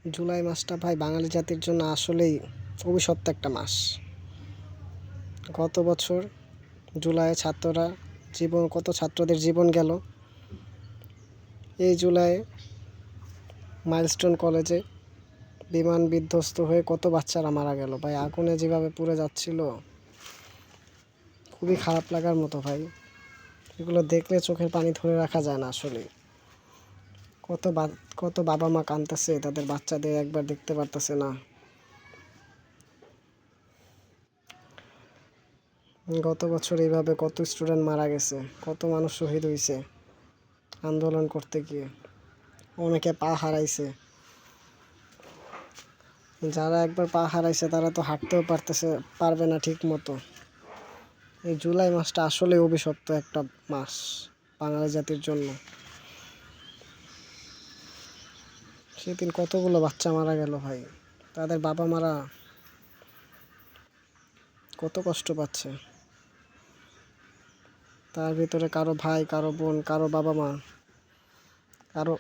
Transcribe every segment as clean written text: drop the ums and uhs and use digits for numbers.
জুলাই মাসটা ভাই বাঙালি জাতির জন্য আসলেই অভিশপ্ত একটা মাস। গত বছর জুলাইয়ে কত ছাত্রদের জীবন গেল। এই জুলাইয়ে মাইলস্টোন কলেজে বিমান বিধ্বস্ত হয়ে কত বাচ্চারা মারা গেল ভাই। আগুনে যেভাবে পুড়ে যাচ্ছিল, খুবই খারাপ লাগার মতো ভাই। এগুলো দেখলে চোখের পানি ধরে রাখা যায় না আসলে। কত বাবা মা কাঁদতেছে, তাদের বাচ্চাদের একবার দেখতে পারতেছে না। গত বছর এইভাবে কত স্টুডেন্ট মারা গেছে, কত মানুষ শহীদ হয়েছে আন্দোলন করতে গিয়ে। অনেকে পা হারাইছে। যারা একবার পা হারাইছে তারা তো হাঁটতেও পারবে না ঠিক মতো। এই জুলাই মাসটা আসলে অভিশপ্ত একটা মাস বাঙালি জাতির জন্য। সেদিন কতগুলো বাচ্চা মারা গেল ভাই। তাদের বাবা মারা কত কষ্ট পাচ্ছে। তার ভিতরে কারো ভাই, কারো বোন, কারো বাবা মা, কারো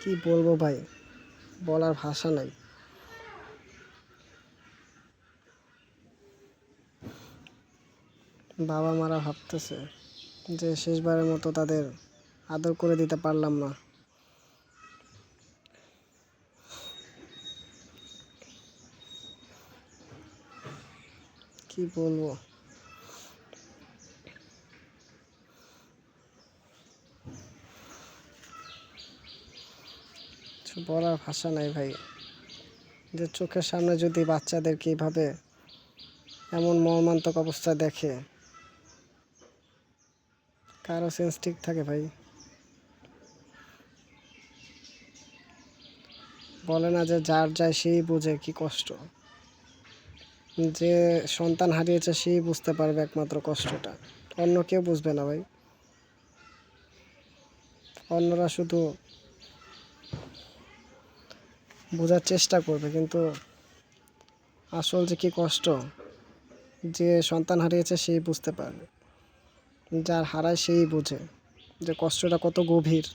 কি বলবো ভাই, বলার ভাষা নাই। বাবা মারা ভাবতেছে যে শেষবারের মতো তাদের আদর করে দিতে পারলাম না। কি বলবো, কিছু বলার ভাষা নাই ভাই। যে চোখের সামনে যদি বাচ্চাদেরকে এইভাবে এমন মর্মান্তিক অবস্থায় দেখে, কারো সেন্স ঠিক থাকে ভাই? বলে না যে যার যায় সেই বুঝে কি কষ্ট। যে সন্তান হারিয়েছে সেই বুঝতে পারবে একমাত্র কষ্টটা, অন্য কেউ বুঝবে না ভাই। অন্যরা শুধু বোঝার চেষ্টা করবে, কিন্তু আসল যে কি কষ্ট, যে সন্তান হারিয়েছে সেই বুঝতে পারবে। যার হারায় সেই বুঝে যে কষ্টটা কত গভীর।